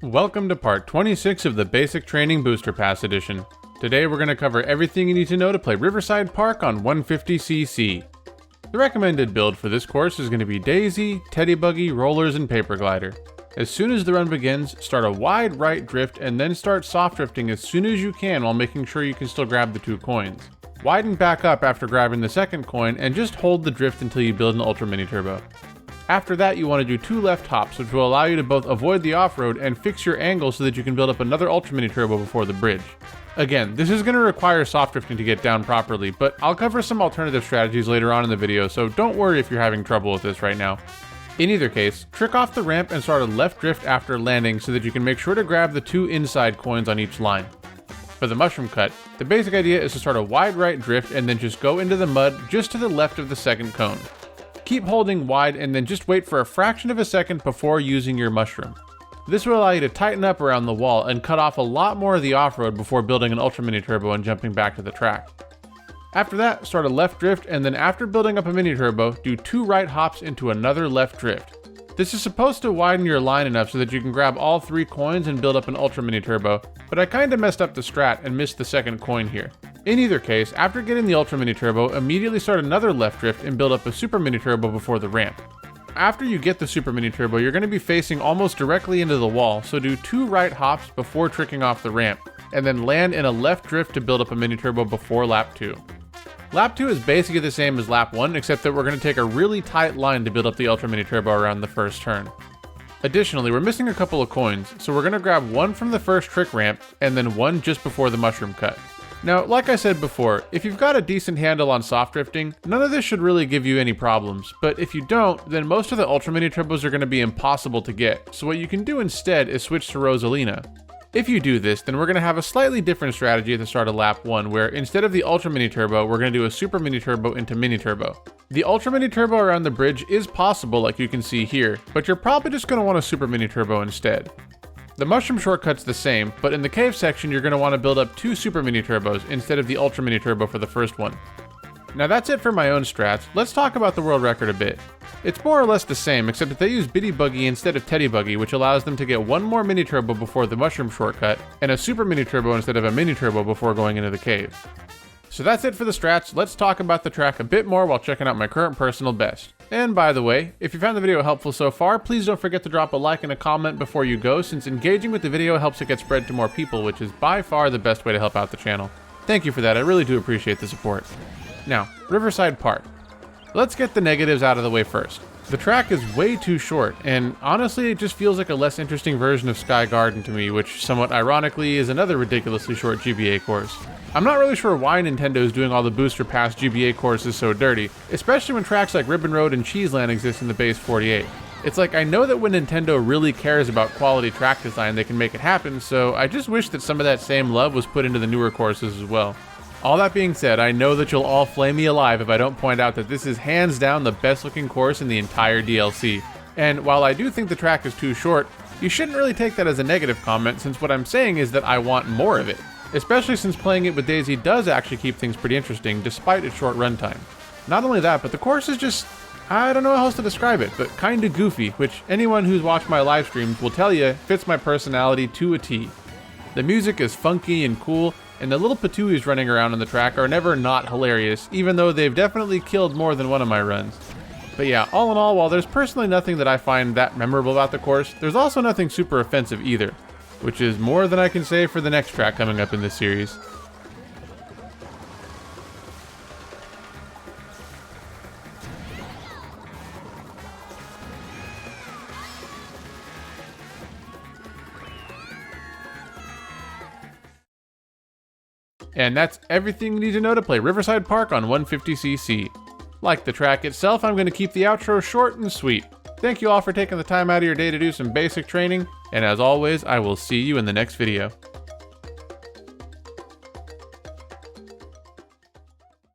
Welcome to part 26 of the Basic Training Booster Pass Edition. Today we're going to cover everything you need to know to play Riverside Park on 150cc. The recommended build for this course is going to be Daisy, Teddy Buggy, Rollers, and Paper Glider. As soon as the run begins, start a wide right drift and then start soft drifting as soon as you can while making sure you can still grab the 2 coins. Widen back up after grabbing the second coin and just hold the drift until you build an Ultra Mini Turbo. After that, you want to do 2 left hops, which will allow you to both avoid the off-road and fix your angle so that you can build up another Ultra Mini Turbo before the bridge. Again, this is going to require soft drifting to get down properly, but I'll cover some alternative strategies later on in the video, so don't worry if you're having trouble with this right now. In either case, trick off the ramp and start a left drift after landing so that you can make sure to grab the 2 inside coins on each line. For the mushroom cut, the basic idea is to start a wide right drift and then just go into the mud just to the left of the second cone. Keep holding wide and then just wait for a fraction of a second before using your mushroom. This will allow you to tighten up around the wall and cut off a lot more of the off-road before building an Ultra Mini Turbo and jumping back to the track. After that, start a left drift and then after building up a Mini Turbo, do 2 right hops into another left drift. This is supposed to widen your line enough so that you can grab all 3 coins and build up an Ultra Mini Turbo, but I kinda messed up the strat and missed the second coin here. In either case, after getting the Ultra Mini Turbo, immediately start another left drift and build up a Super Mini Turbo before the ramp. After you get the Super Mini Turbo, you're going to be facing almost directly into the wall, so do 2 right hops before tricking off the ramp, and then land in a left drift to build up a Mini Turbo before lap 2. Lap 2 is basically the same as lap 1, except that we're going to take a really tight line to build up the Ultra Mini Turbo around the first turn. Additionally, we're missing a couple of coins, so we're going to grab 1 from the first trick ramp, and then 1 just before the mushroom cut. Now, like I said before, if you've got a decent handle on soft drifting, none of this should really give you any problems, but if you don't, then most of the Ultra Mini Turbos are going to be impossible to get, so what you can do instead is switch to Rosalina. If you do this, then we're going to have a slightly different strategy at the start of lap 1, where instead of the Ultra Mini Turbo, we're going to do a Super Mini Turbo into Mini Turbo. The Ultra Mini Turbo around the bridge is possible like you can see here, but you're probably just going to want a Super Mini Turbo instead. The mushroom shortcut's the same, but in the cave section you're going to want to build up 2 Super Mini Turbos instead of the Ultra Mini Turbo for the first one. Now that's it for my own strats. Let's talk about the world record a bit. It's more or less the same, except that they use Bitty Buggy instead of Teddy Buggy, which allows them to get 1 more Mini Turbo before the mushroom shortcut, and a Super Mini Turbo instead of a Mini Turbo before going into the cave. So that's it for the strats. Let's talk about the track a bit more while checking out my current personal best. And by the way, if you found the video helpful so far, please don't forget to drop a like and a comment before you go, since engaging with the video helps it get spread to more people, which is by far the best way to help out the channel. Thank you for that, I really do appreciate the support. Now, Riverside Park. Let's get the negatives out of the way first. The track is way too short, and honestly it just feels like a less interesting version of Sky Garden to me, which somewhat ironically is another ridiculously short GBA course. I'm not really sure why Nintendo is doing all the Booster Pass GBA courses so dirty, especially when tracks like Ribbon Road and Cheeseland exist in the base 48. It's like I know that when Nintendo really cares about quality track design they can make it happen, so I just wish that some of that same love was put into the newer courses as well. All that being said, I know that you'll all flame me alive if I don't point out that this is hands down the best looking course in the entire DLC. And while I do think the track is too short, you shouldn't really take that as a negative comment, since what I'm saying is that I want more of it. Especially since playing it with Daisy does actually keep things pretty interesting despite its short runtime. Not only that, but the course is just, I don't know how else to describe it, but kinda goofy, which anyone who's watched my live streams will tell you fits my personality to a T. The music is funky and cool, and the little patooies running around on the track are never not hilarious, even though they've definitely killed more than one of my runs. But yeah, all in all, while there's personally nothing that I find that memorable about the course, there's also nothing super offensive either, which is more than I can say for the next track coming up in this series. And that's everything you need to know to play Riverside Park on 150cc. Like the track itself, I'm going to keep the outro short and sweet. Thank you all for taking the time out of your day to do some basic training, and as always, I will see you in the next video.